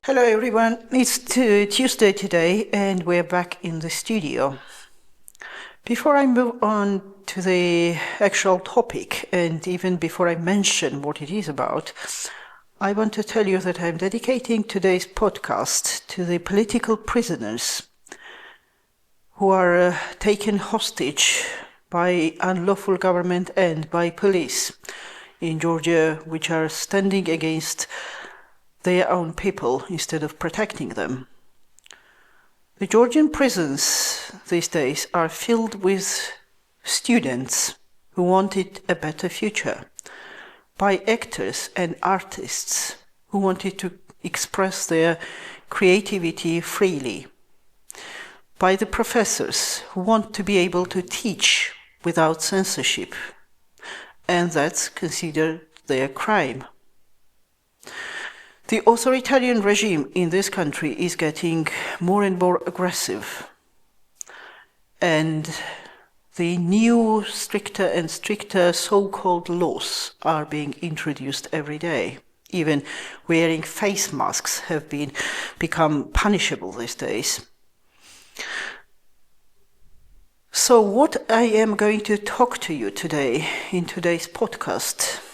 Hello everyone, it's Tuesday today and we're back in the studio. Before I move on to the actual topic and even before I mention what it is about, I want to tell you that I'm dedicating today's podcast to the political prisoners who are taken hostage by unlawful government and by police in Georgia, which are standing against their own people instead of protecting them. The Georgian prisons these days are filled with students who wanted a better future, by actors and artists who wanted to express their creativity freely, by the professors who want to be able to teach without censorship, and that's considered their crime. The authoritarian regime in this country is getting more and more aggressive, and the new stricter and stricter so-called laws are being introduced every day. Even wearing face masks have become punishable these days. So what I am going to talk to you today in today's podcast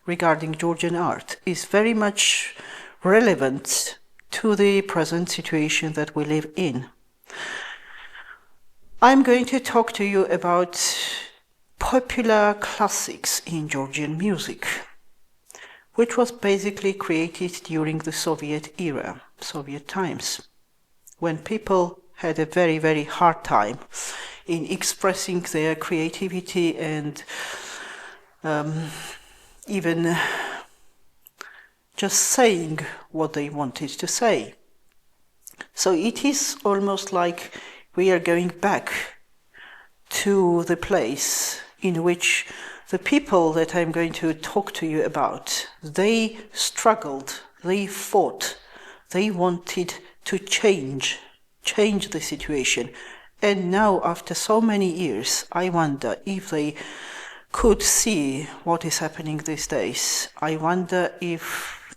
regarding Georgian art is very much relevant to the present situation that we live in. I'm going to talk to you about popular classics in Georgian music, which was basically created during the Soviet era, Soviet times, when people had a very, very hard time in expressing their creativity and even just saying what they wanted to say. So it is almost like we are going back to the place in which the people that I'm going to talk to you about, they struggled, they fought, they wanted to change the situation. And now, after so many years, I wonder if they could see what is happening these days. I wonder if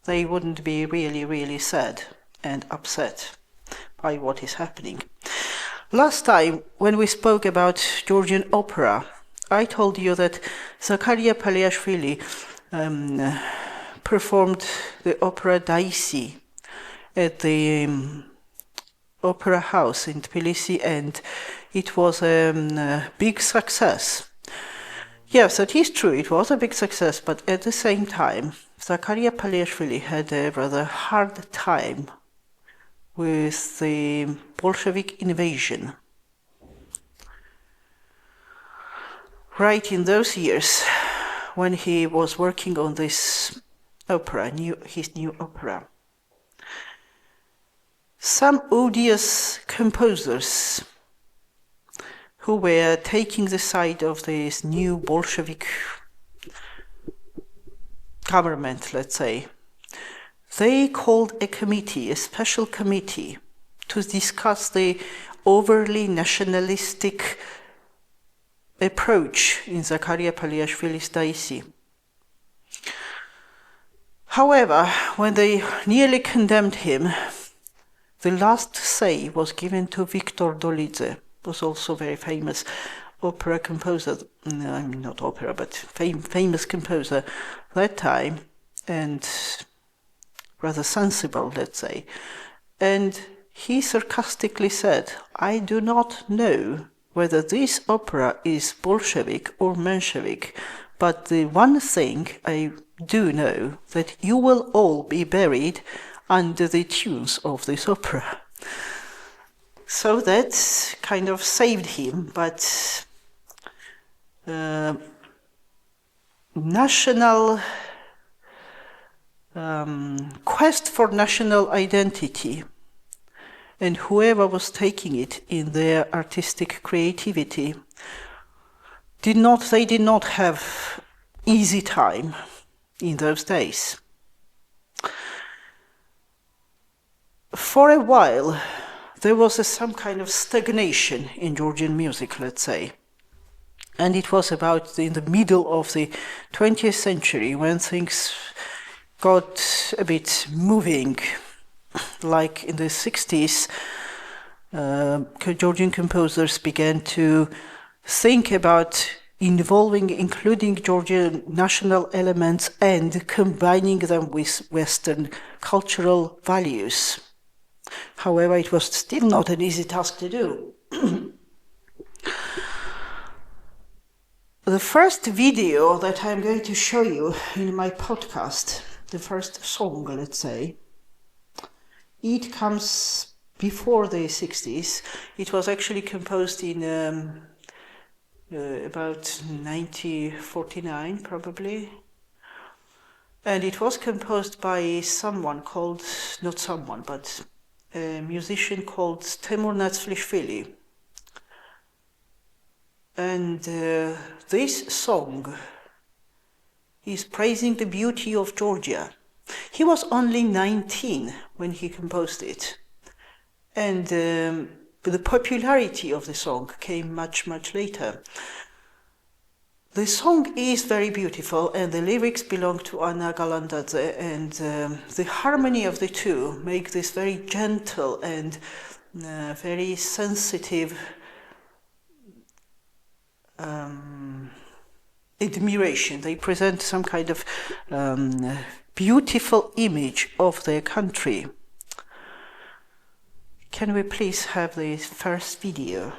they wouldn't be really, really sad and upset by what is happening. Last time, when we spoke about Georgian opera, I told you that Zakaria Paliashvili performed the opera Daisy at the opera house in Tbilisi, and it was a big success. Yes, that is true, it was a big success, but at the same time, Zakaria Paliashvili had a rather hard time with the Bolshevik invasion. Right in those years, when he was working on this opera, his new opera, some odious composers who were taking the side of this new Bolshevik government, let's say, they called a committee, a special committee, to discuss the overly nationalistic approach in Zakaria Paliashvili's Daisy. However, when they nearly condemned him, the last say was given to Viktor Dolidze, was also a very famous opera composer, not opera, but famous composer that time, and rather sensible, let's say. And he sarcastically said, "I do not know whether this opera is Bolshevik or Menshevik, but the one thing I do know, that you will all be buried under the tunes of this opera." So that kind of saved him, but national quest for national identity, and whoever was taking it in their artistic creativity, did not have easy time in those days. For a while, there was some kind of stagnation in Georgian music, let's say. And it was about in the middle of the 20th century when things got a bit moving. Like in the 60s, Georgian composers began to think about including Georgian national elements and combining them with Western cultural values. However, it was still not an easy task to do. The first video that I'm going to show you in my podcast, the first song, let's say, it comes before the 60s. It was actually composed in about 1949, probably. And it was composed by a musician called Temur Natsvlishvili. And this song is praising the beauty of Georgia. He was only 19 when he composed it. And the popularity of the song came much, much later. The song is very beautiful, and the lyrics belong to Anna Galandadze, and the harmony of the two make this very gentle and very sensitive admiration. They present some kind of beautiful image of their country. Can we please have the first video?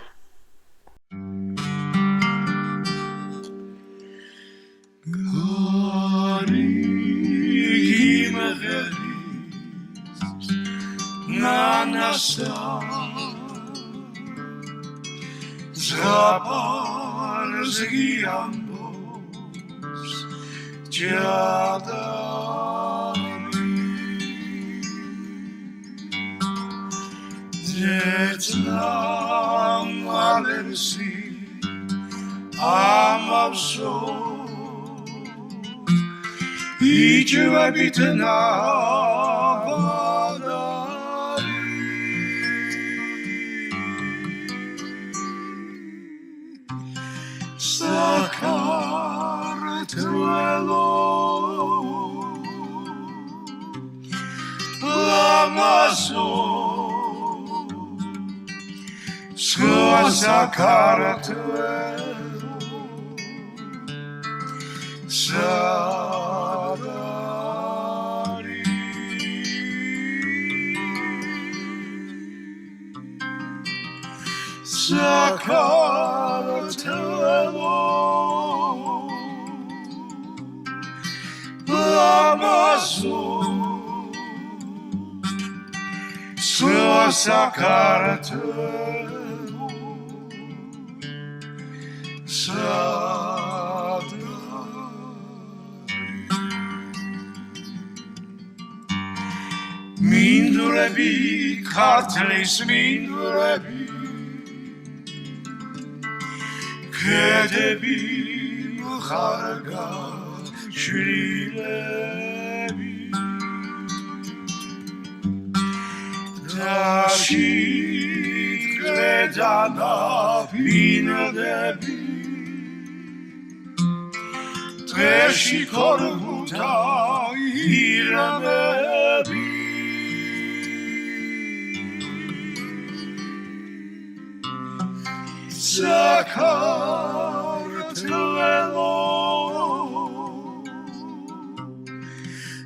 Mindurebi, kartelis mindurebi, kedebi, mkharga, shrilebi, dashit kredana binedebi, treshi korguta iramebi. Sakartvelo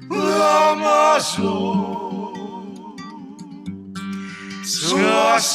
Lamazo Sakartvelo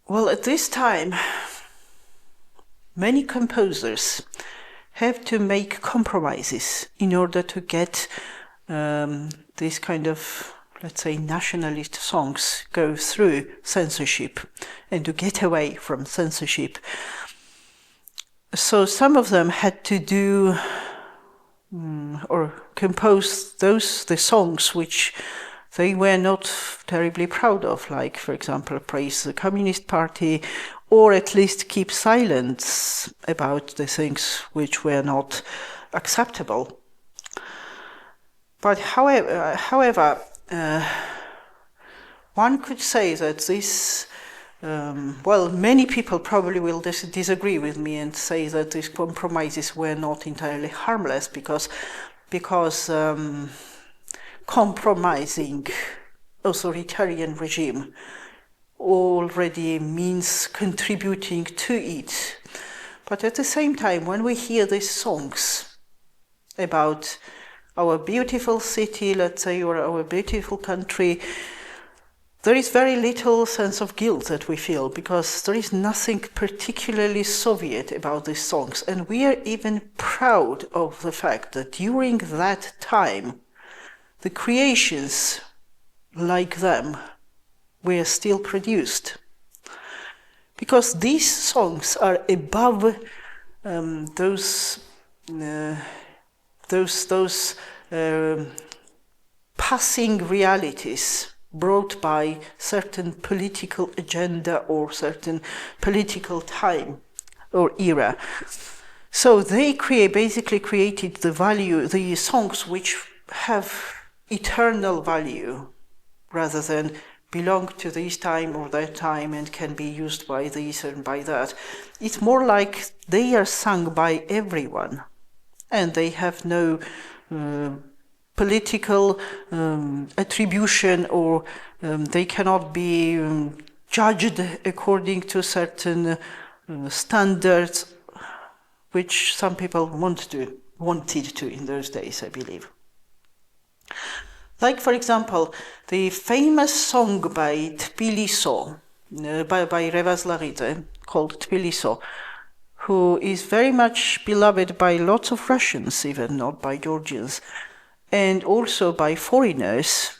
Well, at this time, many composers have to make compromises in order to get these kind of, let's say, nationalist songs go through censorship and to get away from censorship. So some of them had to do or compose the songs which they were not terribly proud of, like, for example, praise the Communist Party, or at least keep silence about the things which were not acceptable. But however, one could say that this, many people probably will disagree with me and say that these compromises were not entirely harmless because compromising authoritarian regime already means contributing to it. But at the same time, when we hear these songs about our beautiful city, let's say, or our beautiful country, there is very little sense of guilt that we feel, because there is nothing particularly Soviet about these songs. And we are even proud of the fact that during that time, the creations like them were still produced. Because these songs are above those passing realities brought by certain political agenda or certain political time or era. So they basically created the songs which have eternal value, rather than belong to this time or that time and can be used by this and by that. It's more like they are sung by everyone, and they have no political attribution, or they cannot be judged according to certain standards, which some people wanted to in those days, I believe. Like, for example, the famous song by Tbiliso, by Revaz Laridze, called Tbiliso, who is very much beloved by lots of Russians, even not by Georgians, and also by foreigners,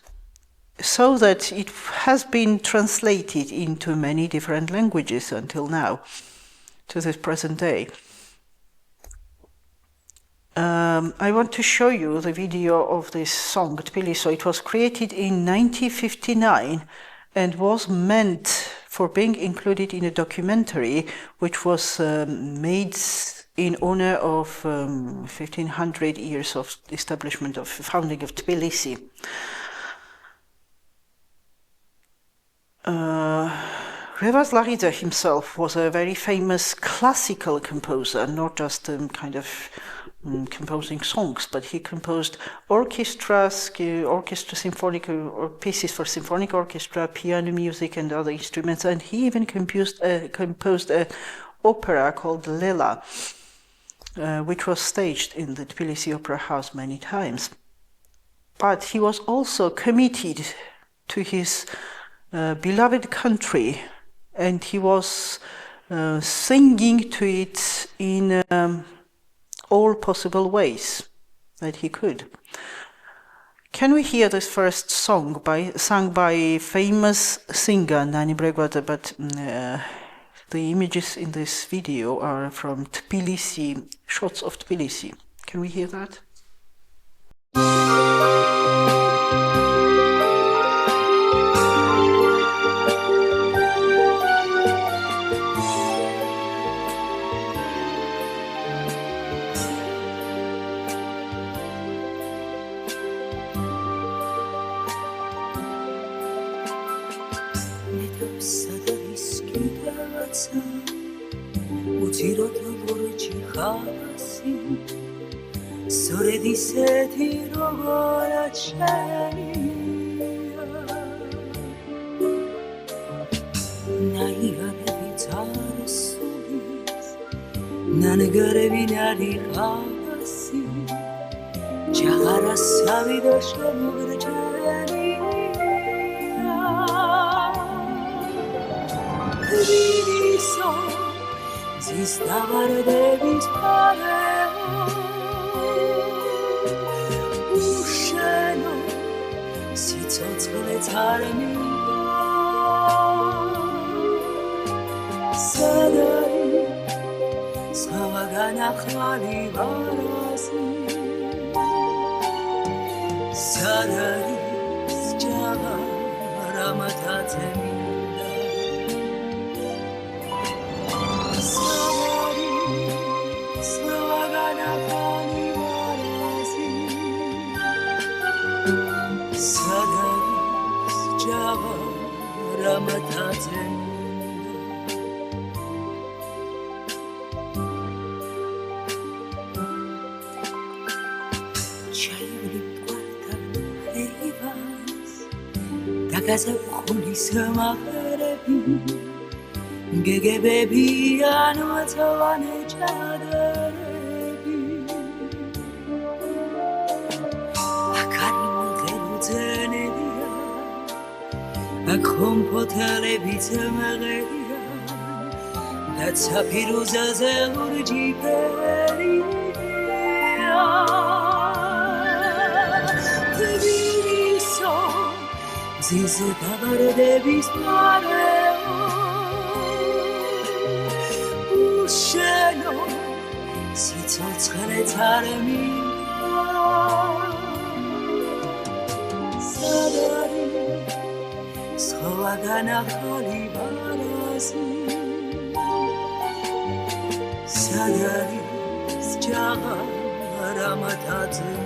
so that it has been translated into many different languages until now, to this present day. I want to show you the video of this song, Tbiliso. It was created in 1959 and was meant for being included in a documentary which was made in honor of 1500 years of establishment of founding of Tbilisi. Revaz Laridze himself was a very famous classical composer, not just kind of composing songs, but he composed symphonic or pieces for symphonic orchestra, piano music, and other instruments, and he even composed an opera called Lela, which was staged in the Tbilisi Opera House many times. But he was also committed to his beloved country, and he was singing to it in all possible ways that he could. Can we hear this first song sung by famous singer Nani Bregwadze? But the images in this video are from Tbilisi, shots of Tbilisi. Can we hear that? Zis davardevit pareo 잘민다 사다리 사와가 나칼이 바라시 사다리 스자가 라마타 재민다 사다리 사와가 나칼이 바라시 사다리 스자가 라마타 재민다 casa con samarebi gege bebi anu atwane chaderebi akarin geruzenedia akompotele bitmegedia datsa piruza zelurji peria tebiriso Zizi davare devis mareo Usheno si tzotzchele tzaremina Sadari Shovagana chali barasi Sadari Sjaga ramatadzim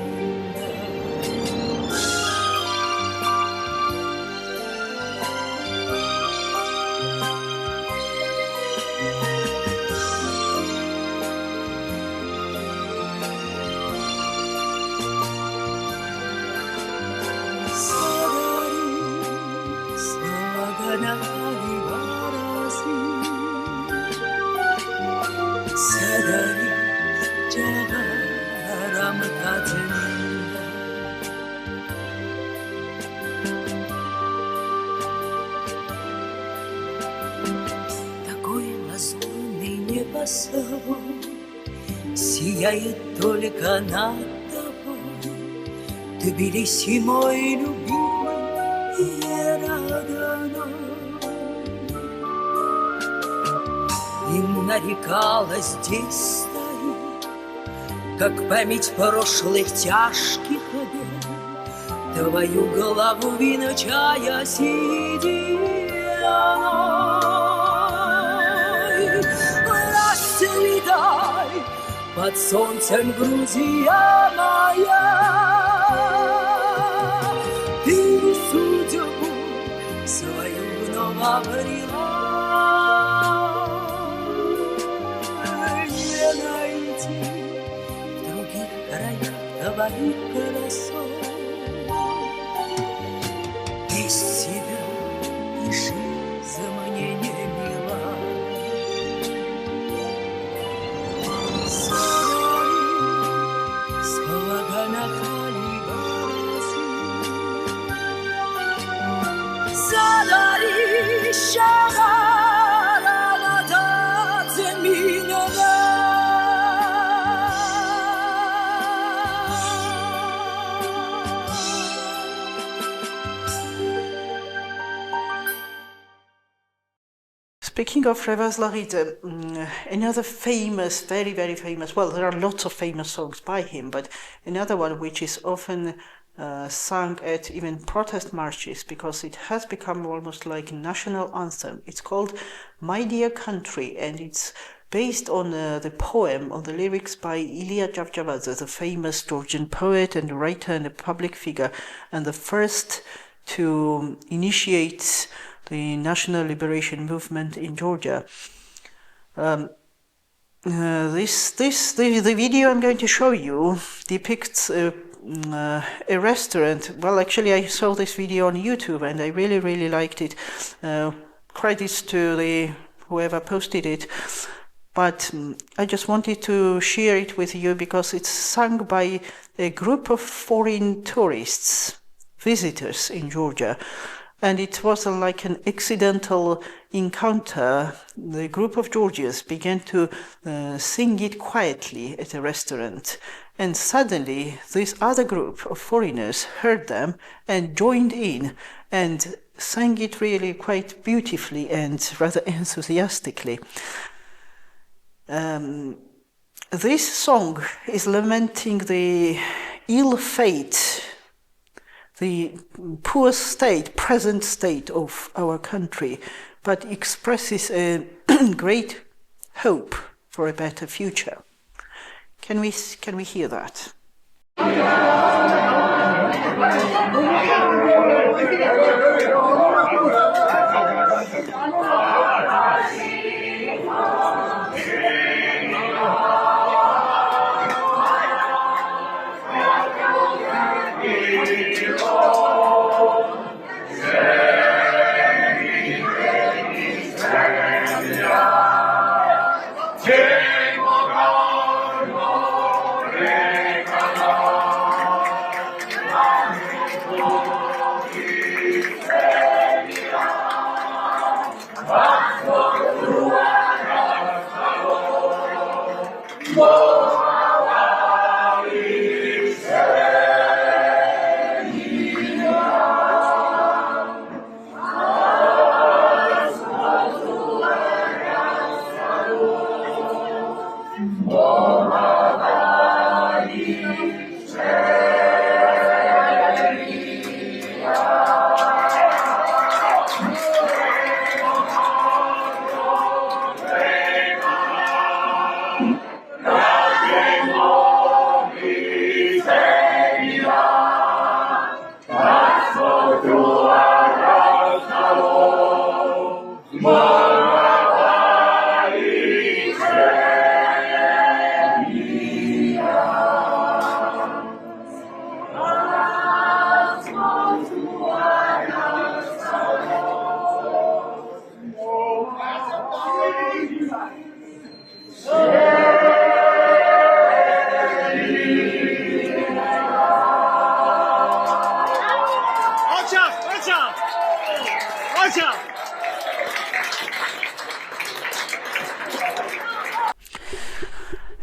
Сияет только над тобой Тбилиси мой любимый и родной И нарекала здесь стоит Как память прошлых тяжких обид Твою голову венчая сединой Расцветай под солнцем, Грузия моя, ты судьбу свою вновь обрела. Не найти в других краях твоих красот. Без тебя и жизнь мне не мила. Sadari shagara matadze minada Speaking of Revaz Larite, another famous, very, very famous, well, there are lots of famous songs by him, but another one which is often sung at even protest marches because it has become almost like a national anthem. It's called My Dear Country, and it's based on the poem, on the lyrics by Ilya Javjavadze, the famous Georgian poet and writer and a public figure, and the first to initiate the national liberation movement in Georgia. The video I'm going to show you depicts a restaurant. Well, actually, I saw this video on YouTube and I really, really liked it. Credits to whoever posted it. But I just wanted to share it with you because it's sung by a group of foreign tourists, visitors in Georgia. And it was like an accidental encounter. The group of Georgians began to sing it quietly at a restaurant. And suddenly, this other group of foreigners heard them and joined in. and sang it really quite beautifully and rather enthusiastically. This song is lamenting the ill fate, the poor state, present state of our country, but expresses a great hope for a better future. Can we hear that?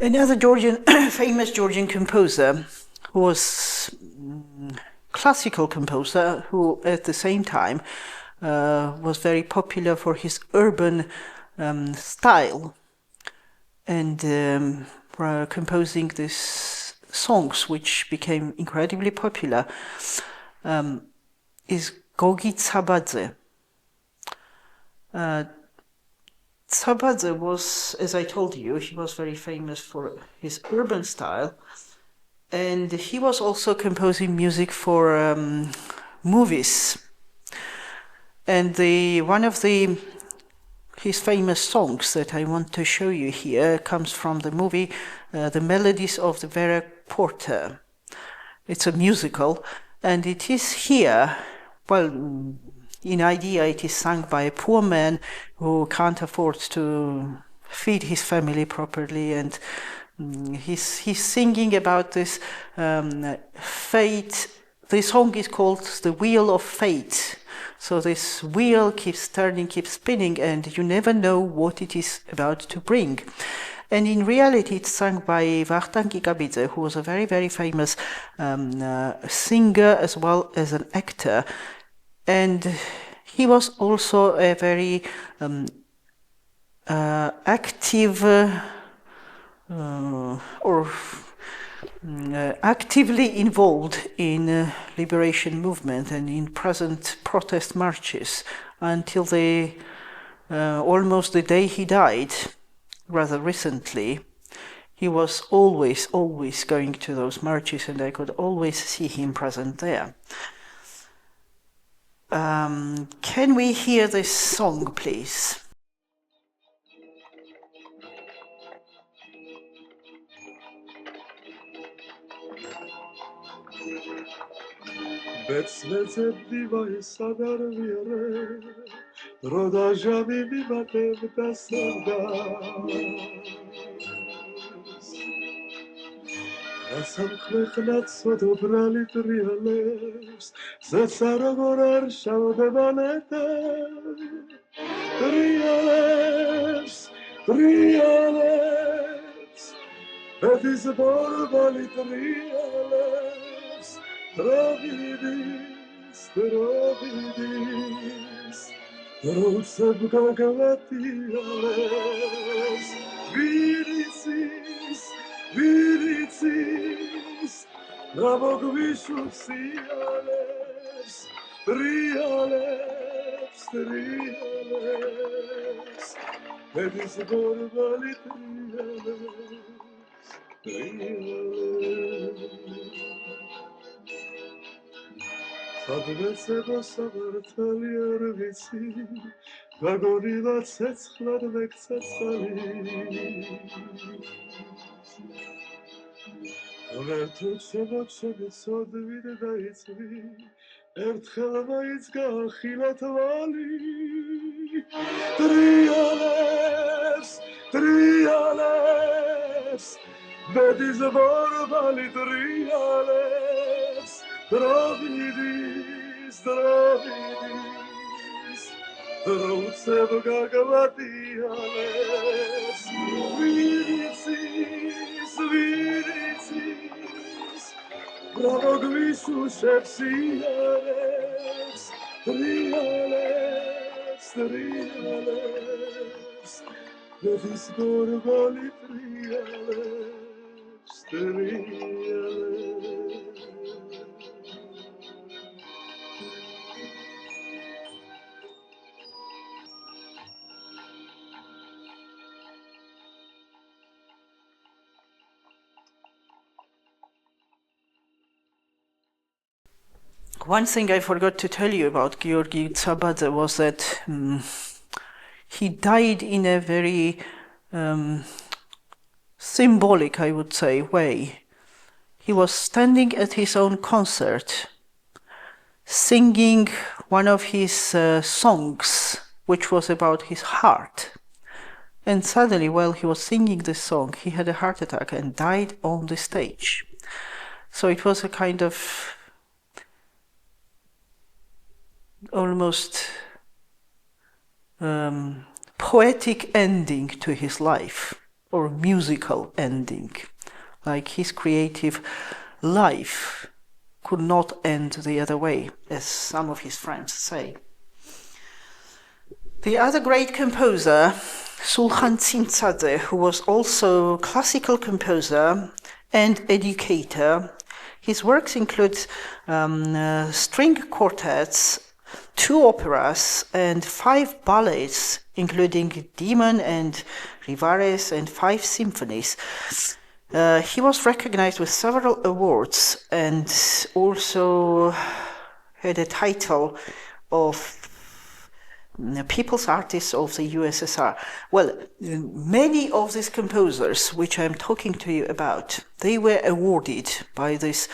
Another famous Georgian composer was classical composer who at the same time was very popular for his urban style and composing these songs which became incredibly popular is Gogi Tsabadze. Tsabadze was, as I told you, he was very famous for his urban style, and he was also composing music for movies. And one of his famous songs that I want to show you here comes from the movie The Melodies of the Vera Porter. It's a musical, and it is here, well, in idea, it is sung by a poor man who can't afford to feed his family properly, and he's singing about this fate. The song is called "The Wheel of Fate." So this wheel keeps turning, keeps spinning, and you never know what it is about to bring. And in reality, it's sung by Vartan Gigabidze, who was a very, very famous singer as well as an actor. And he was also a very active actively involved in liberation movement and in present protest marches until almost the day he died, rather recently. He was always going to those marches, and I could always see him present there. Can we hear this song, please? Ասամ խնացոտ օբրալի տրիալես, զեցարոգորար շավդեվանետը, տրիալես, պետիս բորվալի տրիալես, տրավիդի, Strovidis, Roseb gagavatiales, Viricis, Viricis, Navogvisusiales, Triales, Triales, Edis borbali Triales, Triales. Sadvetseba savartali ar vitsi, Gagorila ცეცხლად ვექცეცხალი. Ღერთო ცემოცები ცოდვით დაიცვი, ერთხელ მაინც გაახილა თვალი. Ტრიალებს, ტრიალებს, ბედის ბორბალი ტრიალებს, Drovidis, Drovidis, Droseb gagavatiales, Viricis, Viricis, Bravogvisušepsiales, Triales, Triales, Vedis borbali Triales, Triales. One thing I forgot to tell you about Georgi Tsabadze was that he died in a very symbolic, I would say, way. He was standing at his own concert, singing one of his songs, which was about his heart. And suddenly, while he was singing this song, he had a heart attack and died on the stage. So it was a kind of almost poetic ending to his life, or musical ending. Like his creative life could not end the other way, as some of his friends say. The other great composer, Sulhan Tsimtsadze, who was also classical composer and educator, his works include string quartets, 2 operas, and 5 ballets, including Demon and Rivares, and 5 symphonies. He was recognized with several awards and also had a title of People's Artist of the USSR. Well, many of these composers, which I'm talking to you about, they were awarded by this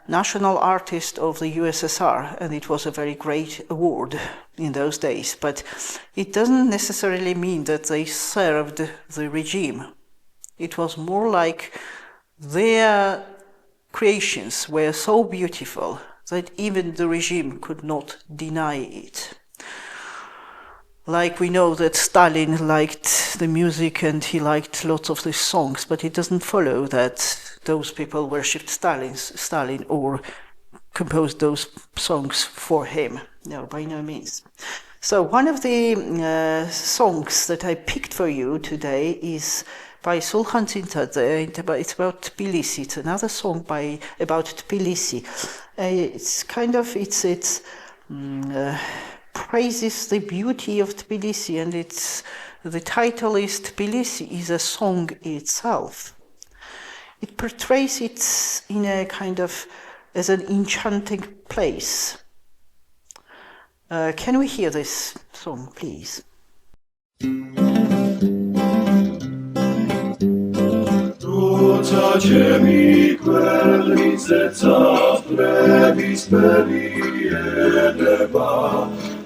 National Artist of the USSR, and it was a very great award in those days. But it doesn't necessarily mean that they served the regime. It was more like their creations were so beautiful that even the regime could not deny it. Like we know that Stalin liked the music and he liked lots of the songs, but it doesn't follow that those people worshipped Stalin or composed those songs for him. No, by no means. So one of the songs that I picked for you today is by Sulhan Tsimtsadze. It's about Tbilisi. It's another song about Tbilisi. It praises the beauty of Tbilisi, and the title is Tbilisi is a song itself. It portrays it in a kind of as an enchanting place. Can we hear this song, please?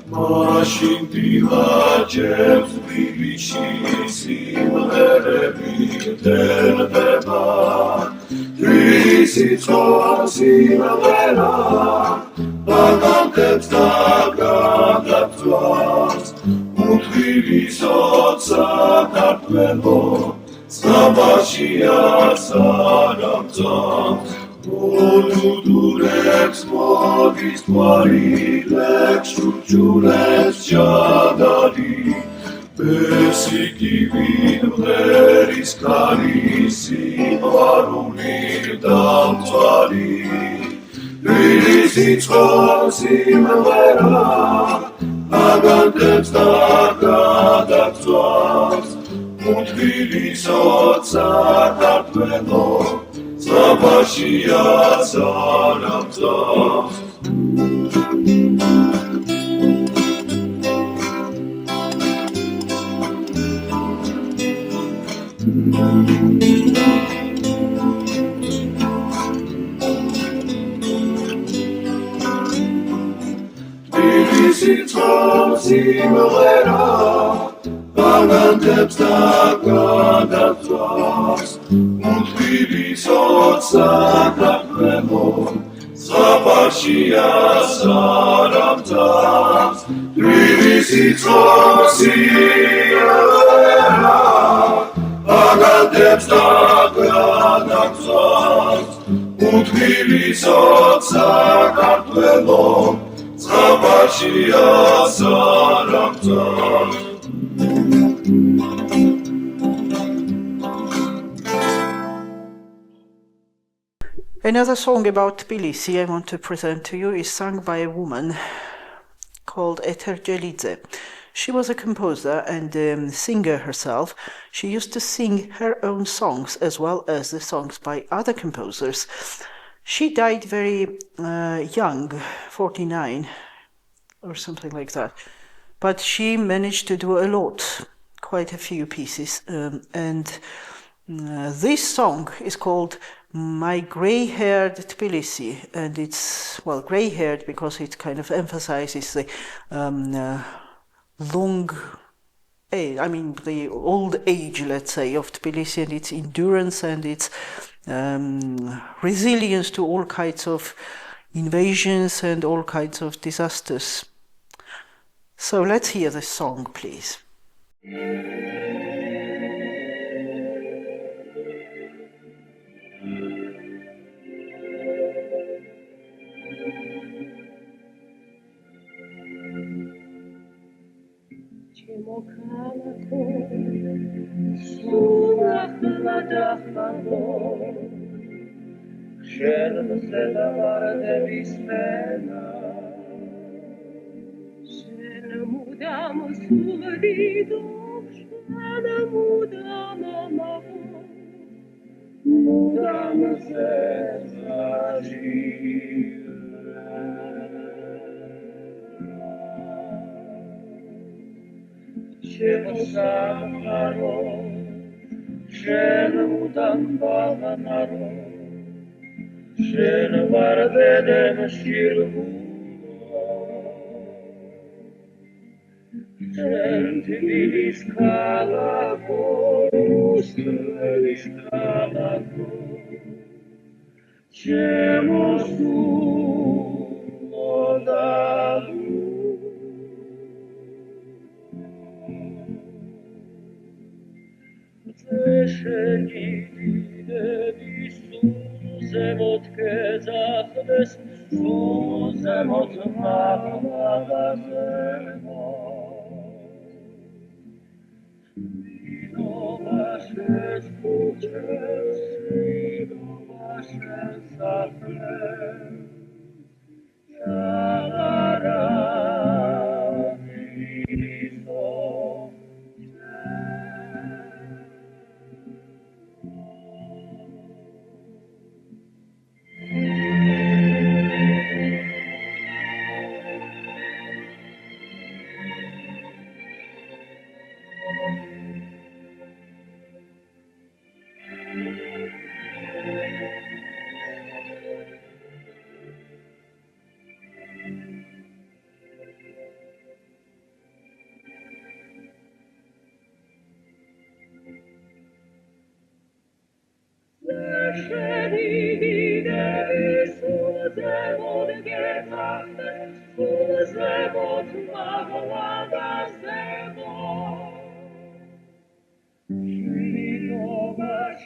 Mაშინ დივაჯებს თბილისში სიმღერები გრძელდება თბილისი ცხოვრობს სიმღერა ბაგანტებს და გადაგწვავს უთბილისო საქართველო ზამაშია სანამ წამს Უდურებს მოდის თვალილებს ურჩულებს ჯადადი ბესიკივით მღერის ქარი სიყვარული დამწვარი რილის იცხოვს იმღერა აგანტებს და გადაგწვავს მუთბილის ოცა საქართველო Zabashia Zaramzam Simulera Agantებს და გადაგწვავს მუთბილის ოცა საქართველო ზაფხულია სარამძავს რილის იცხოვს სიმღერა აგანტებს და გადაგწვავს მუთბილის ოცა საქართველო ზაფხულია სარამძავს Another song about Tbilisi I want to present to you is sung by a woman called Ether Gelidze. She was a composer and singer herself. She used to sing her own songs as well as the songs by other composers. She died very young, 49 or something like that. But she managed to do a lot, quite a few pieces. This song is called My Grey-Haired Tbilisi, and it's, well, grey-haired because it kind of emphasizes the long age, I mean the old age, let's say, of Tbilisi and its endurance and its resilience to all kinds of invasions and all kinds of disasters. So let's hear the song, please. შენზე დავარდების მენა შენ მუდამ სულდიდო შენ მუდამ მაღო მუდამ ზეცაჟი შენ სამარო შენ მუდამ ბაღნარო შენ ვარდენ შირგულა შენ თბილის ქალაქო რუსეთის ქალაქო შემოსულოდა შეგიდები ზემოთ ქეზახდეს ზემოთ მაღლაბაზემო მინოვაშეს ქუჩეს მინოვაშეს საფლეს ჩაღარა მისო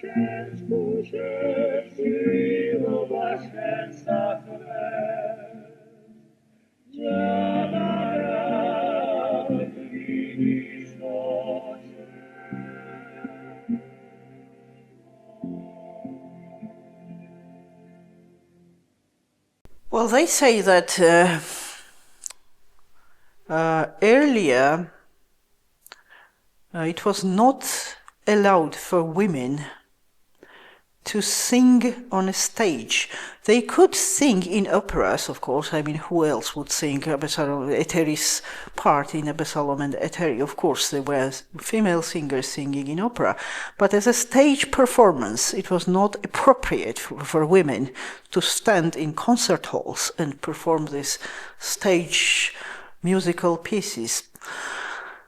Shit, Well, they say that earlier it was not allowed for women to sing on a stage. They could sing in operas, of course. I mean, who else would sing Eteri's part in Absalom and Eteri? Of course, there were female singers singing in opera. But as a stage performance, it was not appropriate for women to stand in concert halls and perform these stage musical pieces.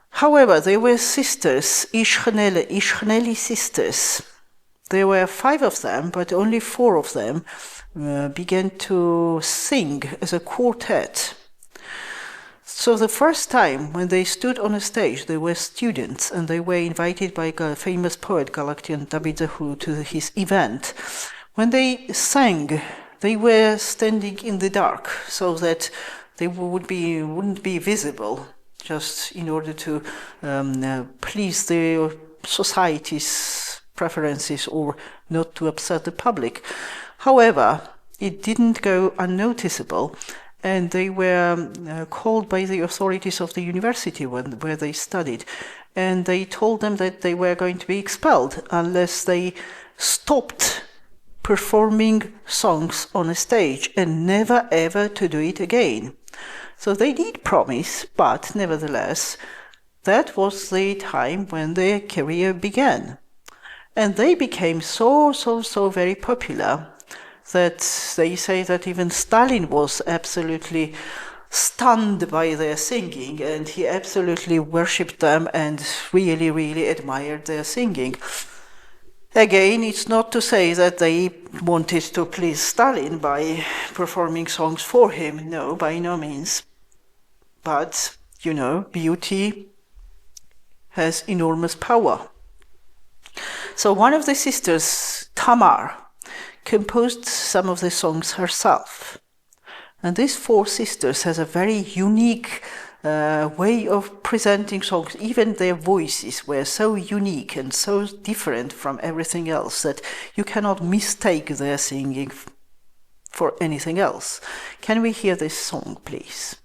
However, there were sisters, Ishchneli sisters. There were 5 of them, but only 4 of them began to sing as a quartet. So the first time when they stood on a stage, they were students, and they were invited by a famous poet, Galactian Davidzehu, to his event. When they sang, they were standing in the dark, so that they wouldn't be visible, just in order to please the society's preferences or not to upset the public. However, it didn't go unnoticeable, and they were called by the authorities of the university where they studied, and they told them that they were going to be expelled unless they stopped performing songs on a stage and never ever to do it again. So they did promise, but nevertheless, that was the time when their career began. And they became so very popular that they say that even Stalin was absolutely stunned by their singing, and he absolutely worshipped them and really admired their singing. Again, it's not to say that they wanted to please Stalin by performing songs for him. No, by no means. But, beauty has enormous power. So one of the sisters, Tamar, composed some of the songs herself. And these 4 sisters has a very unique way of presenting songs. Even their voices were so unique and so different from everything else that you cannot mistake their singing for anything else. Can we hear this song, please?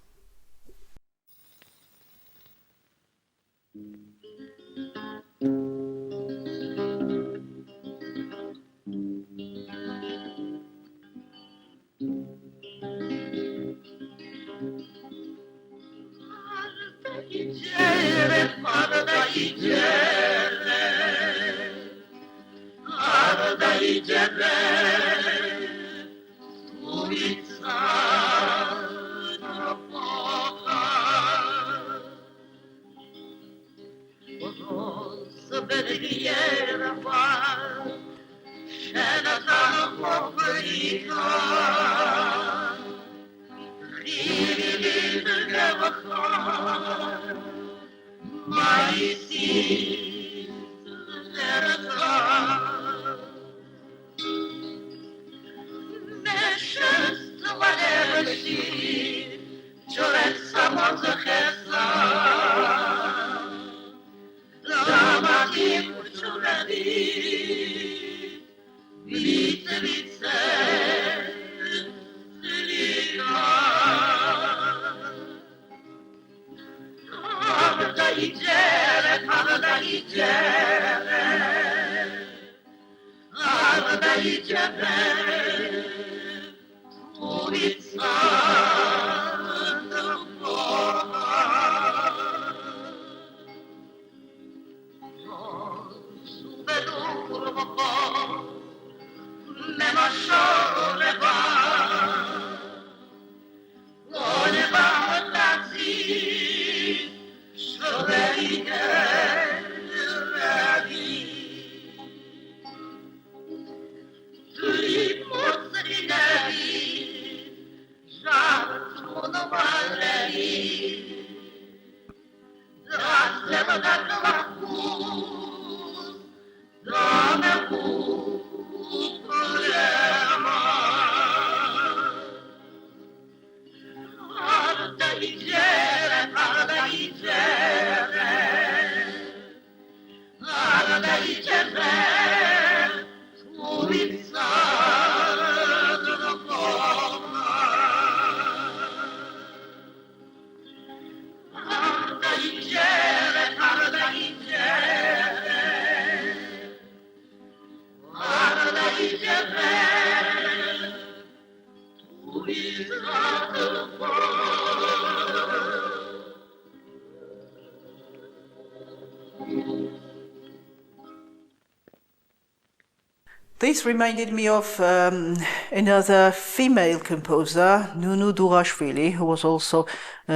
This reminded me of another female composer, Nunu Durashvili, who was also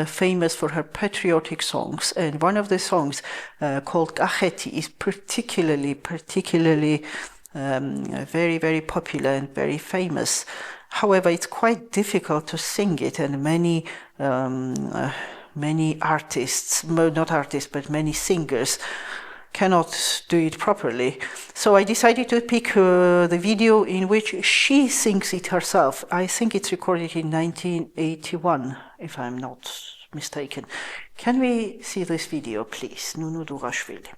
famous for her patriotic songs. And one of the songs called Kacheti is particularly very, very popular and very famous. However, it's quite difficult to sing it, and many artists, not artists, but many singers cannot do it properly. So I decided to pick the video in which she sings it herself. I think it's recorded in 1981, if I'm not mistaken. Can we see this video, please? Nunu Durashvili.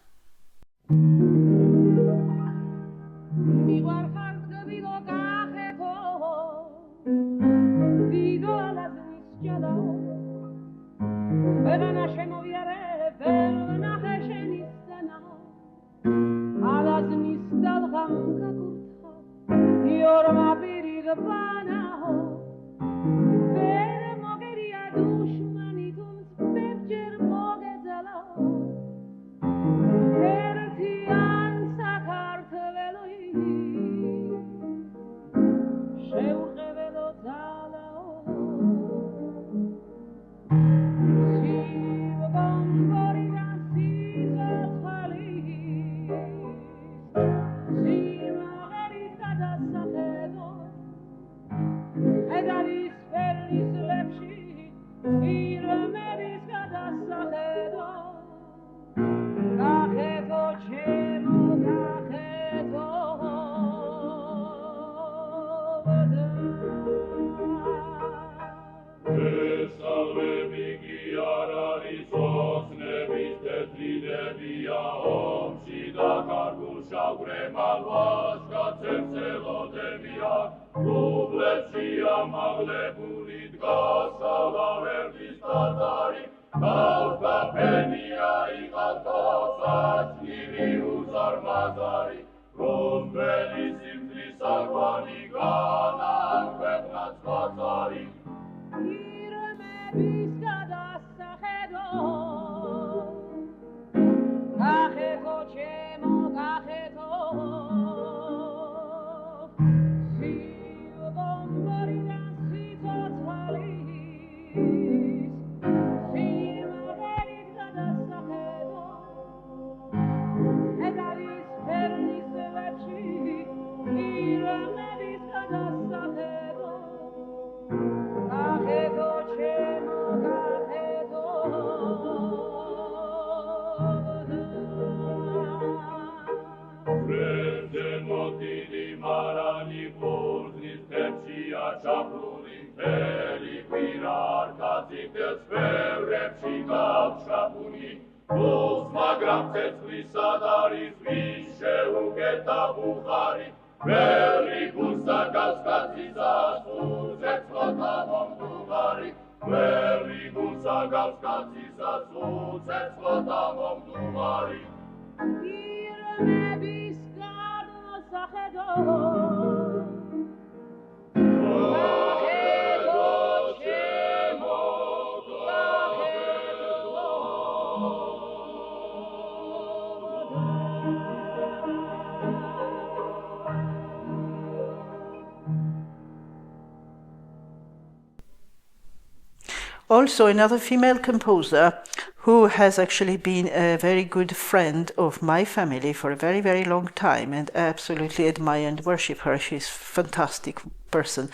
Also, another female composer who has actually been a very good friend of my family for a very, very long time, and I absolutely admire and worship her. She's a fantastic person,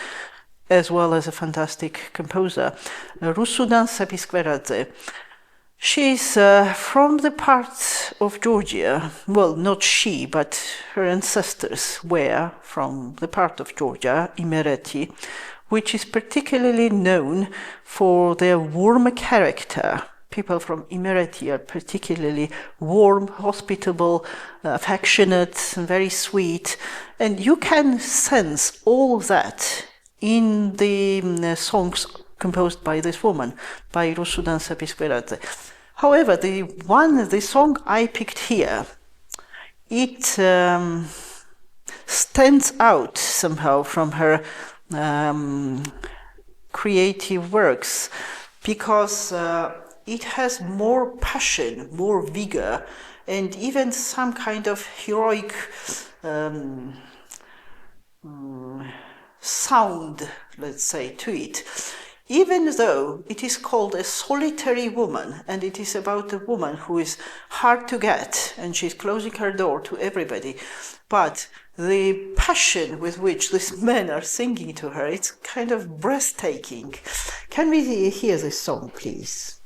as well as a fantastic composer, Rusudan Sapiskveradze. She's from the part of Georgia, well, not she, but her ancestors were from the part of Georgia, Imereti, which is particularly known for their warm character. People from Imereti are particularly warm, hospitable, affectionate, and very sweet. And you can sense all that in the songs composed by this woman, by Rusudan Sapiskveradze. However, the song I picked here, it stands out somehow from her creative works because it has more passion, more vigor, and even some kind of heroic sound, let's say, to it. Even though it is called a solitary woman, and it is about a woman who is hard to get, and she's closing her door to everybody, but the passion with which these men are singing to her, it's kind of breathtaking. Can we hear this song, please?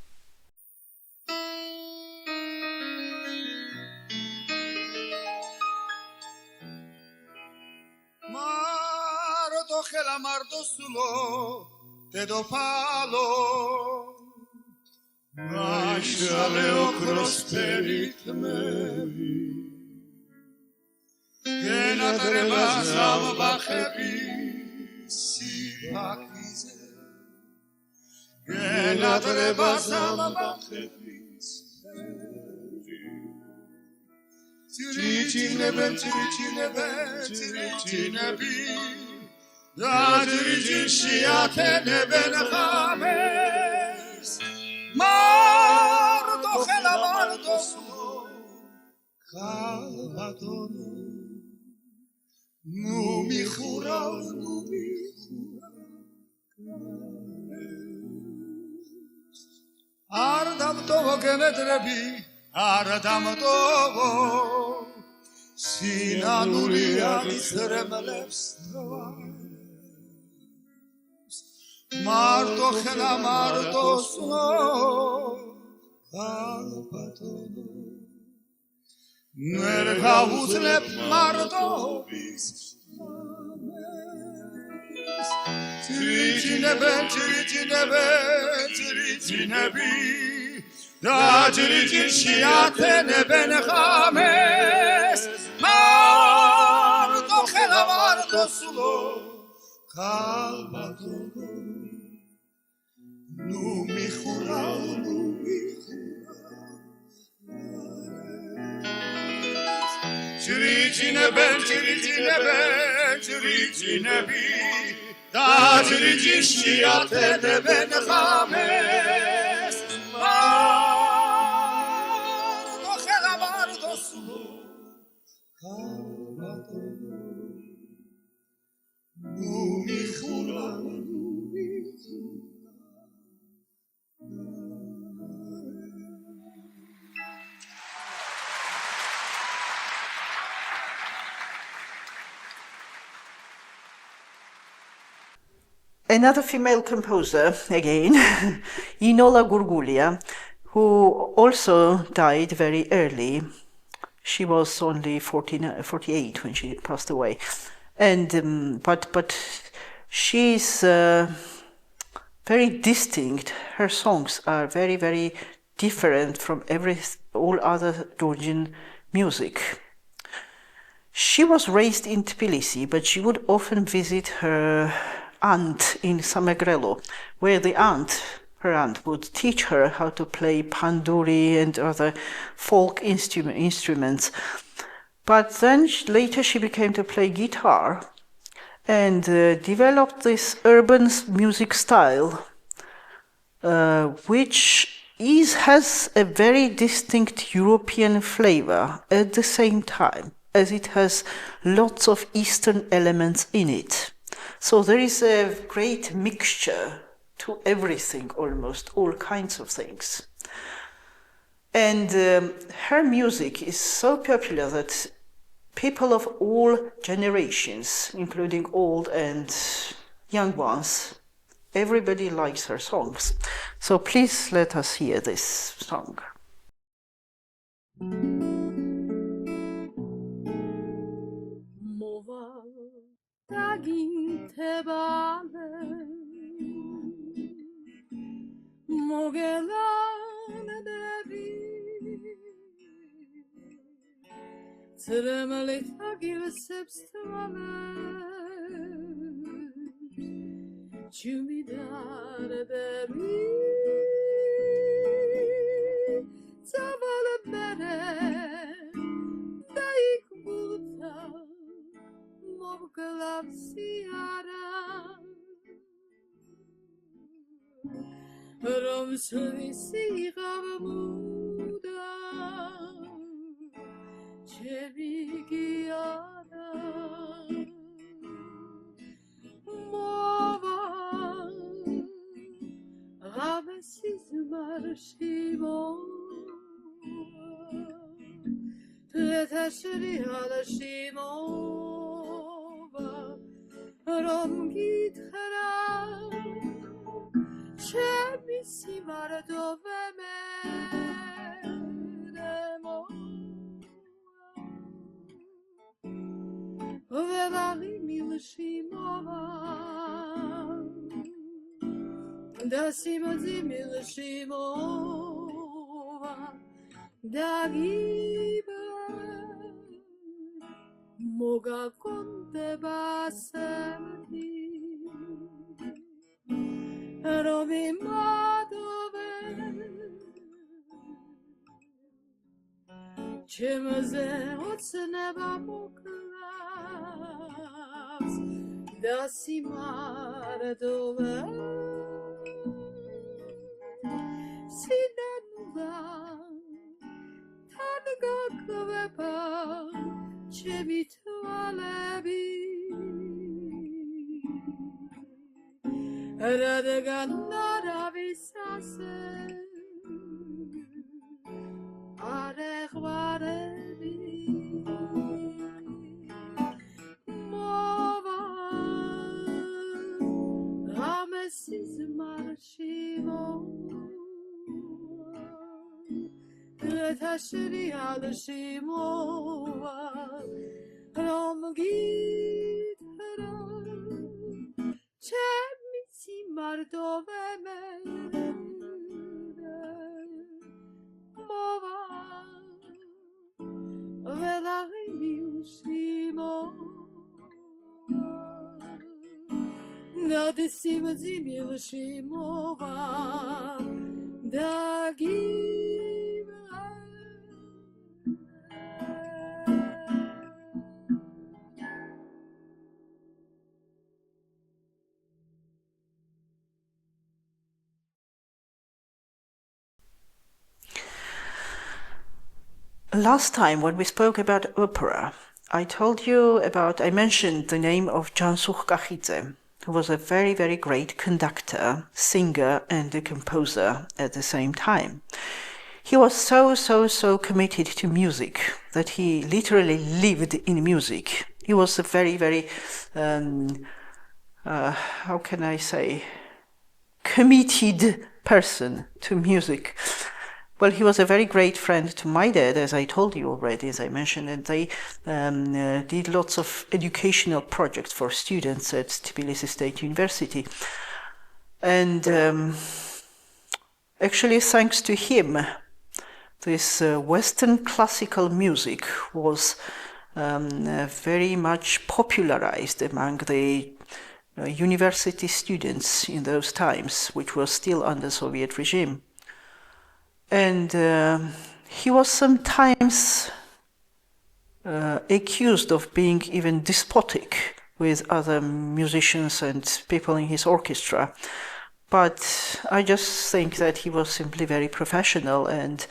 Mardo chela mardo sulo tedo palo Nashaleo prosperit mevi Gena treba sam bachevi si pakize Gena treba sam bachevi Tiricinebe, da diricin şiate neben hames Mardo chela mardo sulo kalbatono Nu mi chura, nu mi chura Ardam tovo gemedrebi Ardam tovo Sinanuli agizremeleps Mardo chela mardo sulo Kalpatono Nergavus lep mardo bis Tiricinebe, Da diricin şiate neben hames Mardo chela mardo sulo Kalbatono Nu mi chura, nu mi chura Tiricinebe Da diricin şiate neben hames Mardo chela mardo sulo Kalbatono Nu mi chura, nu mi chura Another female composer, again, Inola Gurgulia, who also died very early. She was only 48 when she passed away. And but she's very distinct. Her songs are very, very different from all other Georgian music. She was raised in Tbilisi, but she would often visit her aunt in Samegrelo, where her aunt would teach her how to play panduri and other folk instruments. But then later she became to play guitar and developed this urban music style, which has a very distinct European flavor at the same time, as it has lots of Eastern elements in it. So there is a great mixture to everything, almost, all kinds of things. And her music is so popular that people of all generations, including old and young ones, everybody likes her songs. So please let us hear this song. Tagin tebale mogelane devi tremele tagil sebstrale chumidare devi tavale bere daik buta Mobglav siara ром스위시 가무다 재미기야다 모바 라베시즈 마르시모 트레타시리 하다시모바 롬기타라 재미시 마르도 베메레모 Vevali milishimova Dasimozi milishimova Dagiba Moga konte basati Robi madove Chemaze otseneba moklas Dasimara dove Sinanula Tanaga kvepa Chemitu alebi Radaganara visase Arechvarebi Mova Ramesis Marshimo Tashri Alashimova Romgitara Chemisi Mardoveme Mova Velari Miushimo Nadisimazi Miushimova Dagiva Last time when we spoke about opera, I mentioned the name of Jansuch Kachidze, who was a very, very great conductor, singer, and a composer at the same time. He was so committed to music that he literally lived in music. He was a very, very, how can I say, committed person to music. Well, he was a very great friend to my dad, as I told you already, as I mentioned, and they did lots of educational projects for students at Tbilisi State University. And actually, thanks to him, this Western classical music was very much popularized among the university students in those times, which were still under Soviet regime. And he was sometimes accused of being even despotic with other musicians and people in his orchestra. But I just think that he was simply very professional, and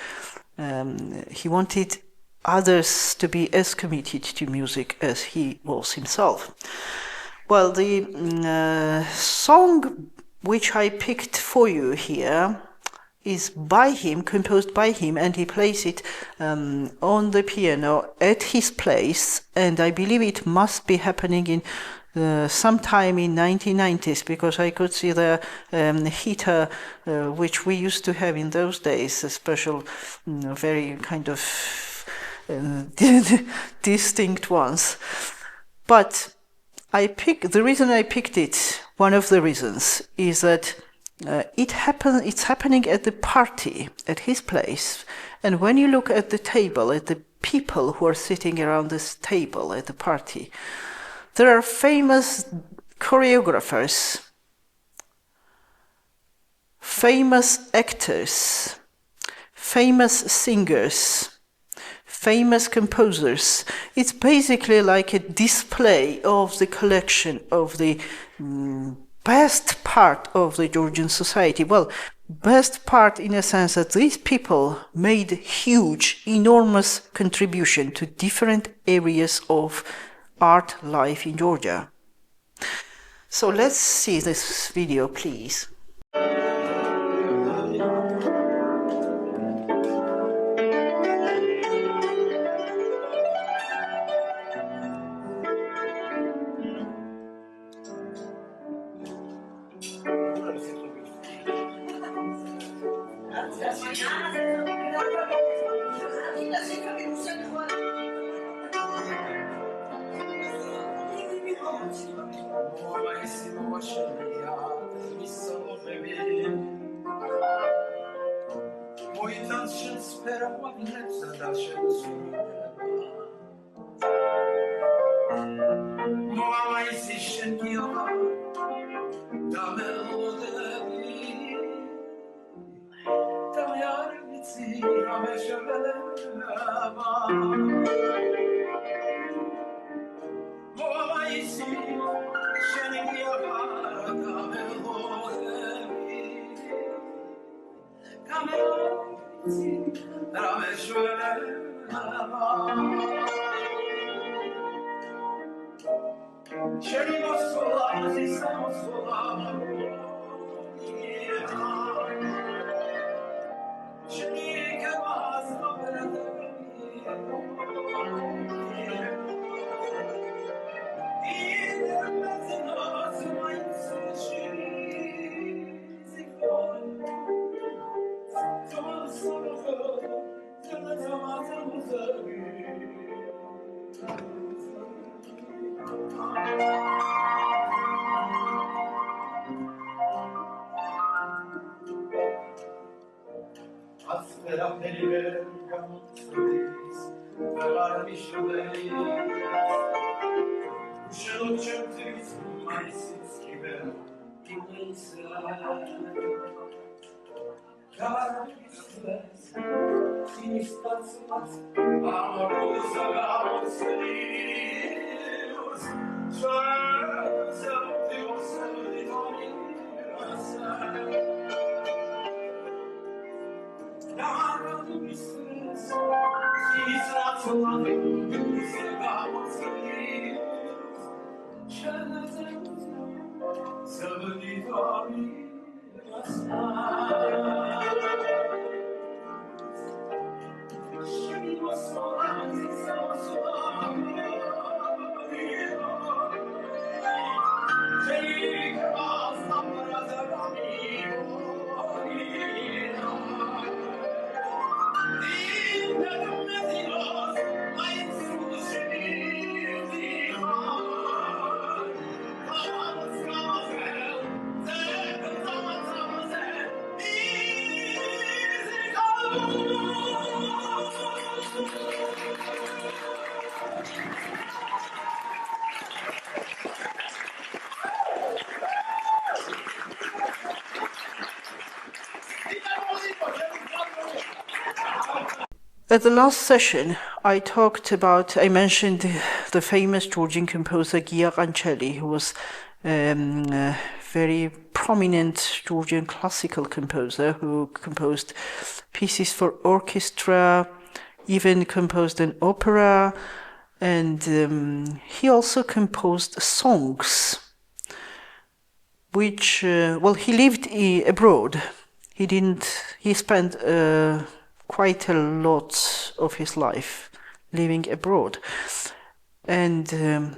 he wanted others to be as committed to music as he was himself. Well, the song which I picked for you here is by him, composed by him, and he plays it on the piano at his place, and I believe it must be happening in sometime in 1990s, because I could see the heater which we used to have in those days, a special, very kind of distinct ones. But the reason I picked it, one of the reasons, is that it's happening at the party at his place, and when you look at the table, at the people who are sitting around this table at the party, there are famous choreographers, famous actors, famous singers, famous composers. It's basically like a display of the collection of the best part of the Georgian society. Well, Best part in a sense that these people made huge, enormous contribution to different areas of art life in Georgia. So let's see this video, please. At the last session, I mentioned the famous Georgian composer Georgian, who was a very prominent Georgian classical composer who composed pieces for orchestra, even composed an opera, and he also composed songs, which, he lived abroad. He spent quite a lot of his life living abroad. And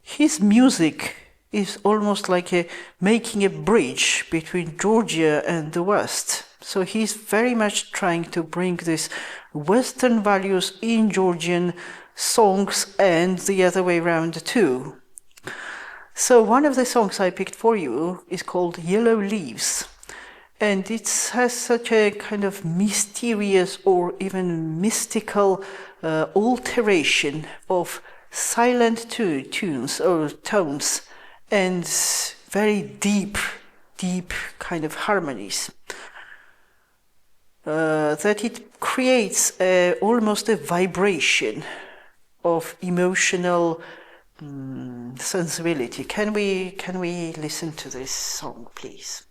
his music is almost like making a bridge between Georgia and the West. So he's very much trying to bring these Western values in Georgian songs and the other way around too. So one of the songs I picked for you is called Yellow Leaves. And it has such a kind of mysterious or even mystical alteration of silent tunes or tones and very deep kind of harmonies. That it creates almost a vibration of emotional sensibility. Can we listen to this song, please?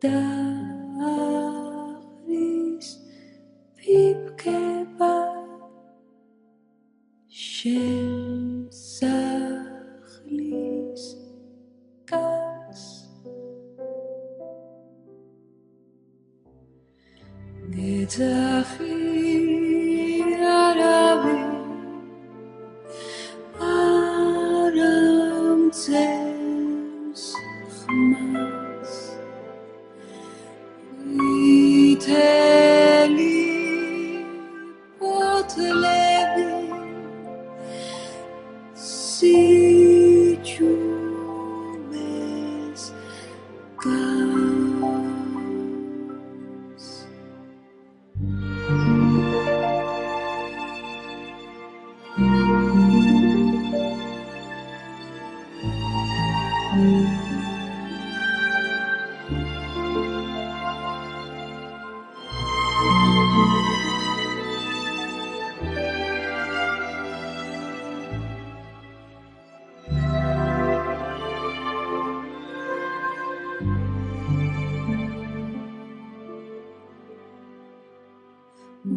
დარის ფიფქება შესახლის გას გეძახი არავინ არამძევს ხმას ვითელი ფოთლები სიჩუმეს გავს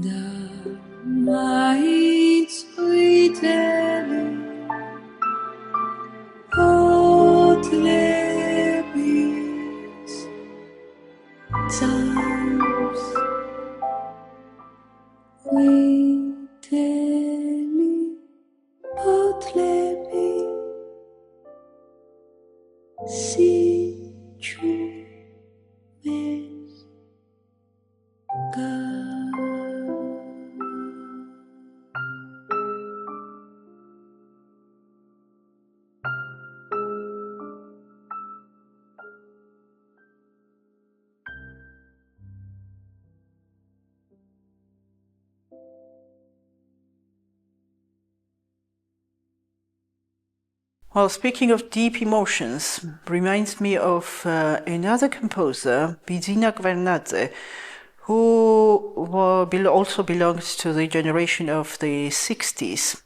და მაინც ვითელი ფოთლების წამს ვითელი ფოთლები სიჩუმეს გავს Well, speaking of deep emotions, reminds me of another composer, Bidzina Gvernadze, who also belongs to the generation of the 60s.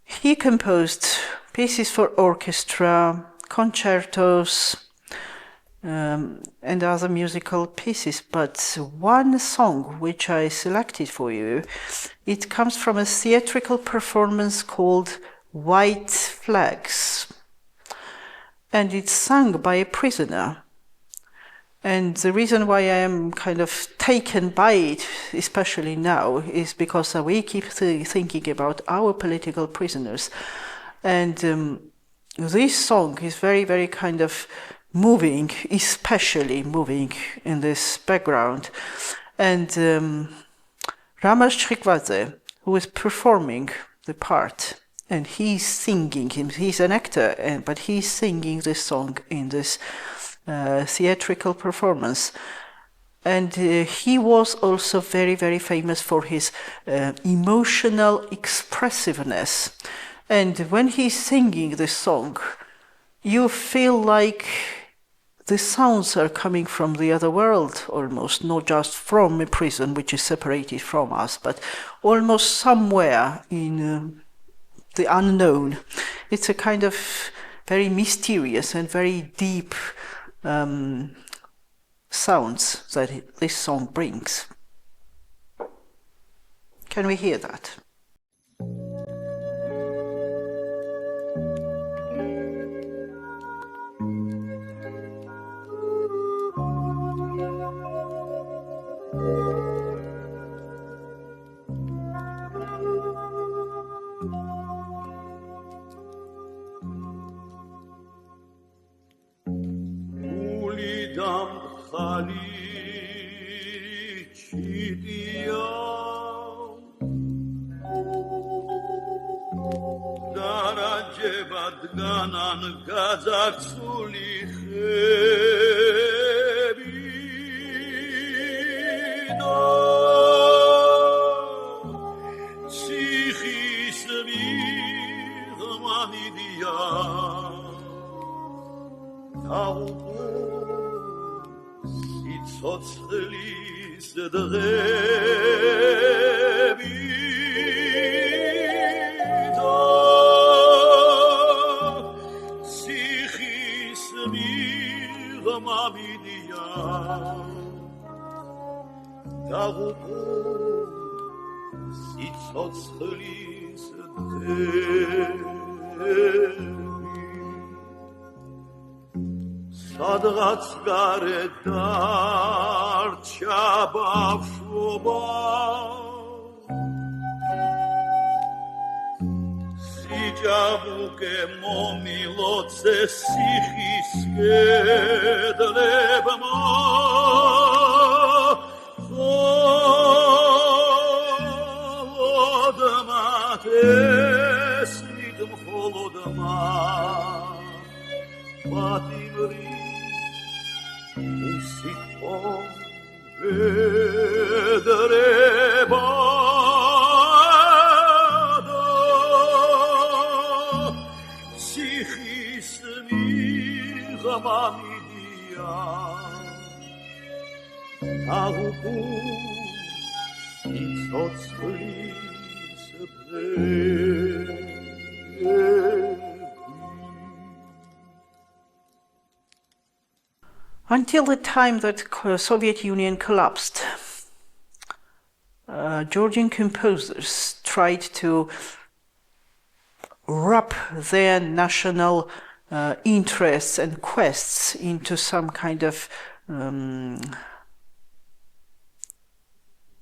He composed pieces for orchestra, concertos, and other musical pieces, but one song which I selected for you, it comes from a theatrical performance called White Flags, and it's sung by a prisoner. And the reason why I am kind of taken by it, especially now, is because we keep thinking about our political prisoners. And this song is very, very kind of moving, especially moving in this background. And Ramas Chikwadze, who is performing the part, and he's singing him. He's an actor, but he's singing this song in this theatrical performance. And he was also very, very famous for his emotional expressiveness. And when he's singing this song, you feel like the sounds are coming from the other world almost, not just from a prison which is separated from us, but almost somewhere in the unknown. It's a kind of very mysterious and very deep sounds that this song brings. Can we hear that? Ganan gazaksuli chebi do Psichis mir mamidia Taubu sitzotzlis drebi Mami ცოცხლის დღები სადღაც გარეთ დარჩა ბავშვობა სიჯაბუკე მომილოცე სიხის კედლებმა ესმით მხოლოდმა პატიმრი უსიტყო ვედრება ციხის მიღმა მიდია აღუყუ სიცოცხლის Until the time that Soviet Union collapsed, Georgian composers tried to wrap their national interests and quests into some kind of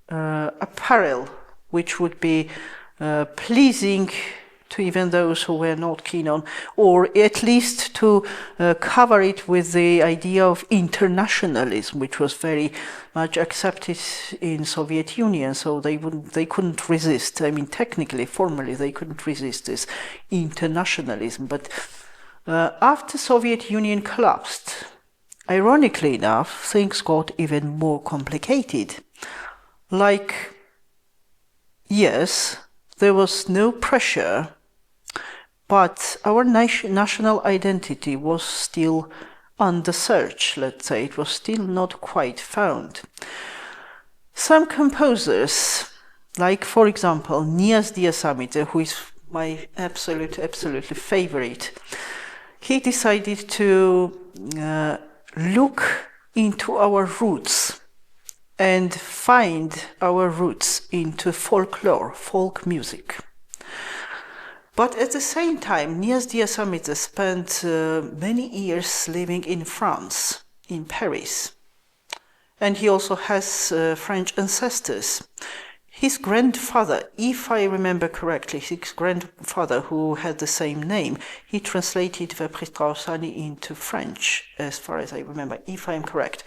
apparel which would be pleasing to even those who were not keen on, or at least to cover it with the idea of internationalism, which was very much accepted in Soviet Union. So they couldn't resist. I mean, technically, formally, they couldn't resist this internationalism. But after Soviet Union collapsed, ironically enough, things got even more complicated. Like, yes, there was no pressure, but our national identity was still under search, let's say. It was still not quite found. Some composers, like, for example, Nias Diasamidze, who is my absolutely favorite, he decided to look into our roots and find our roots into folklore, folk music. But at the same time, Nias Diasamidze spent many years living in France, in Paris. And he also has French ancestors. His grandfather, if I remember correctly, his grandfather, who had the same name, he translated Vepri Straussani into French, as far as I remember, if I am correct.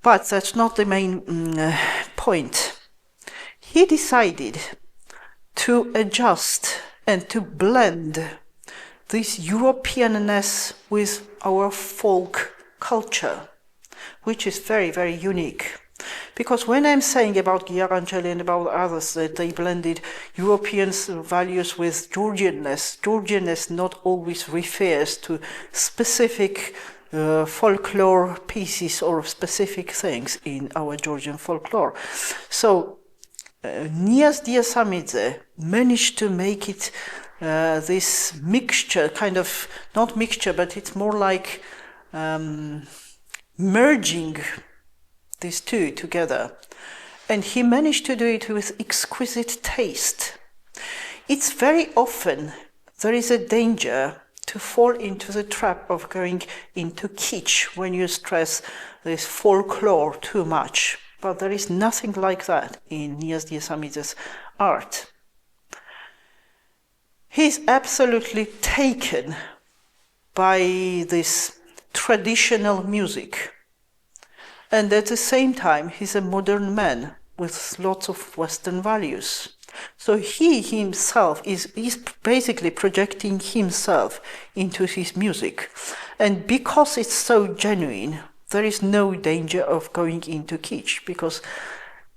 But that's not the main point. He decided to adjust and to blend this Europeanness with our folk culture, which is very, very unique. Because when I'm saying about Giarangeli and about others that they blended European values with Georgianness, Georgianness not always refers to specific folklore pieces or specific things in our Georgian folklore. So Nias Diasamidze managed to make it this mixture, kind of, not mixture, but it's more like merging these two together. And he managed to do it with exquisite taste. It's very often there is a danger to fall into the trap of going into kitsch when you stress this folklore too much. But there is nothing like that in Nias Diasamidze's art. He's absolutely taken by this traditional music. And at the same time, he's a modern man with lots of Western values. So he himself is basically projecting himself into his music. And because it's so genuine, there is no danger of going into kitsch, because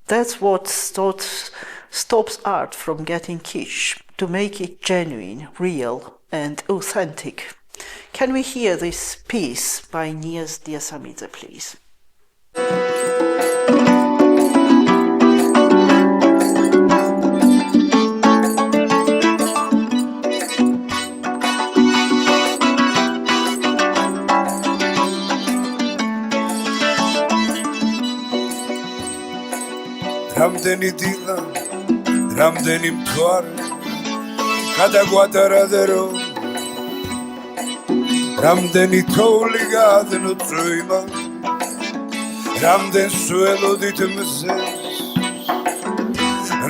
that's what stops art from getting kitsch, to make it genuine, real, and authentic. Can we hear this piece by Nias Diasamidze, please? რამდენი დილა, რამდენი მთვარე გადაგვატარადე რომ რამდენი თოვლი გადნო წვიმა რამდენს ველოდით მზეს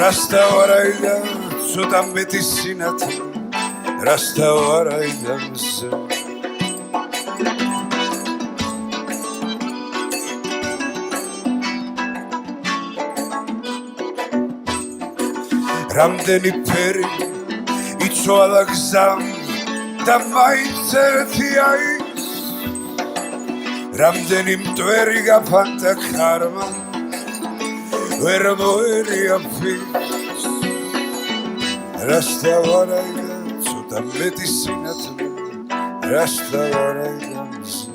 რასთა ვარაიდა ცოტა მეტი სინათლე რასთა ვარაიდა მზეს რამდენი ფერი იცვალა გზამ და მაინც ერთია ის რამდენი მტვერი გაფანტა ქარმა ვერ მოერია ფის რასთა ვარაიდა ცოტა მეტი სინათლე რასთა ვარაიდა მზე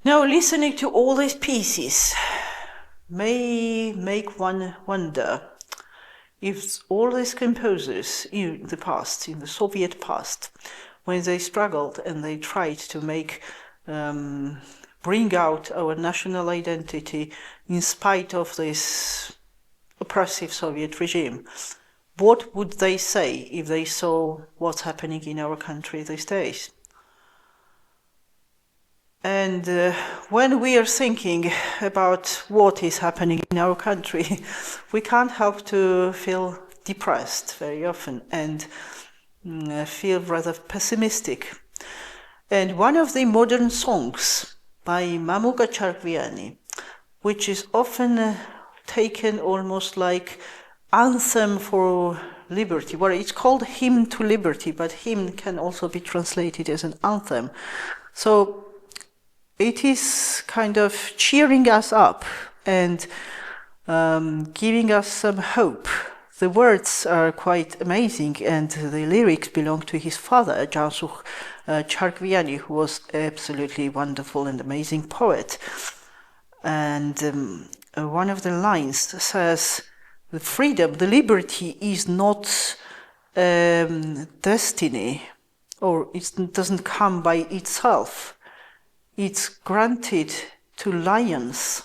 Now, listening to all these pieces may make one wonder if all these composers in the past, in the Soviet past, when they struggled and they tried to bring out our national identity in spite of this oppressive Soviet regime, what would they say if they saw what's happening in our country these days? And when we are thinking about what is happening in our country, we can't help to feel depressed very often and feel rather pessimistic. And one of the modern songs by Mamuka Charkviani, which is often taken almost like anthem for liberty. Well, it's called Hymn to Liberty, but hymn can also be translated as an anthem. So it is kind of cheering us up and giving us some hope. The words are quite amazing, and the lyrics belong to his father, Jansuh Charkviani, who was absolutely wonderful and amazing poet. And one of the lines says, "The freedom, the liberty is not destiny, or it doesn't come by itself. It's granted to lions."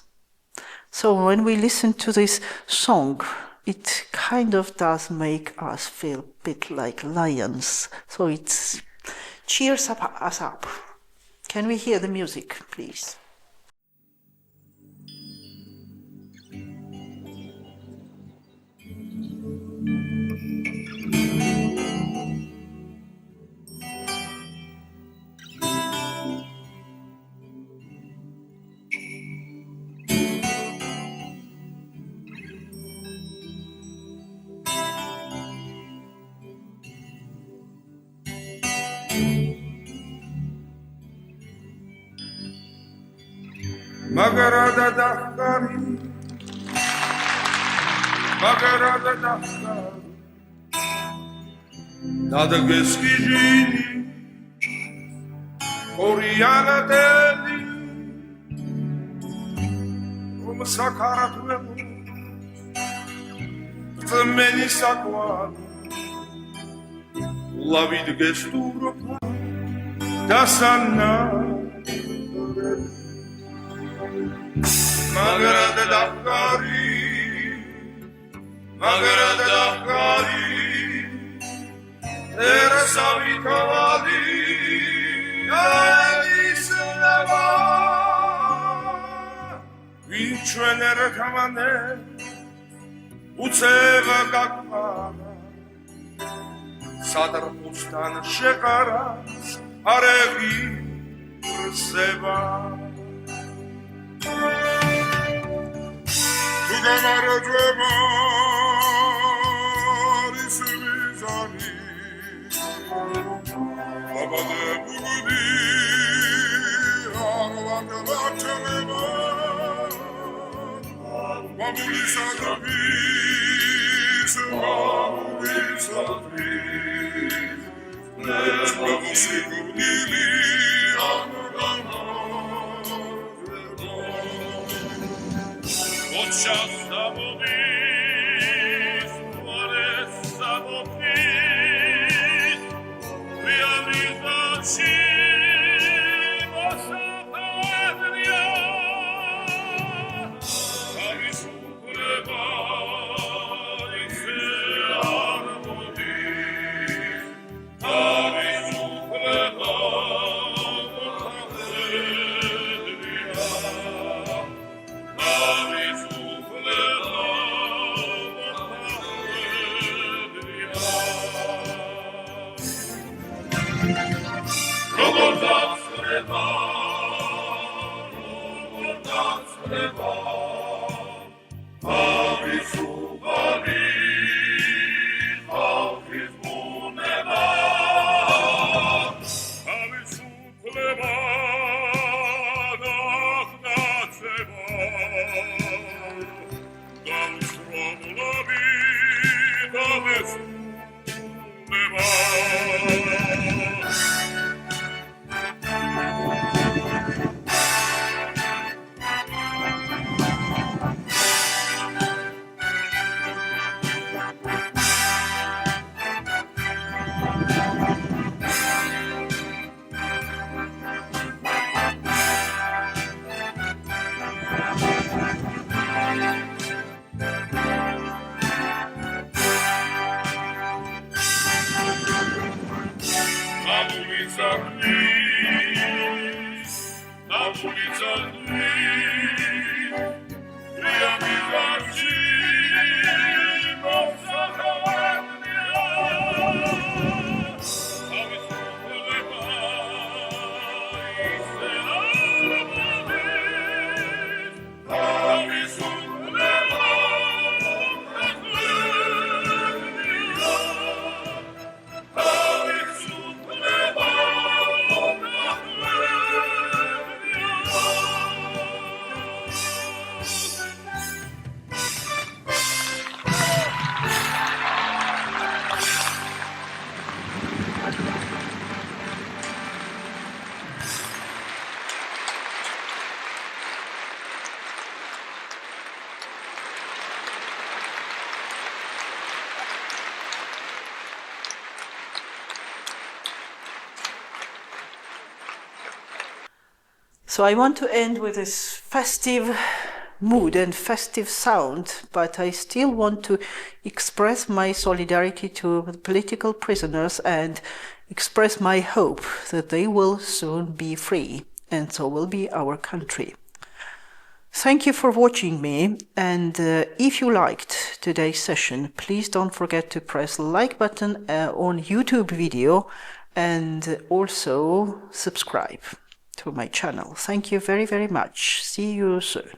So when we listen to this song, it kind of does make us feel a bit like lions. So it cheers us up. Can we hear the music, please? Magarada dakhari Dadageski jini Oriana deli Sakarat wemu Tmeni sakwan Lavid gesturo Dasana Magrada dakkari M'agrada cari, era savitali, aislava. Vincenere camane, uceva gakmana, sadar pustan shekaras, aregi rseva. Tu gamarajeva risvizani, abade bugudi, arvanda vateva, babulisa davis, babulisa davis, nes babusigudili, Shasta Bobis, Floresta Bobis, realizaci Mosa Padria, Avis Ucleva, Isear Bobis, Avis Ucleva, So I want to end with this festive mood and festive sound, but I still want to express my solidarity to the political prisoners and express my hope that they will soon be free, and so will be our country. Thank you for watching me, and if you liked today's session, please don't forget to press the like button on YouTube video and also subscribe to my channel. Thank you very, very much. See you soon.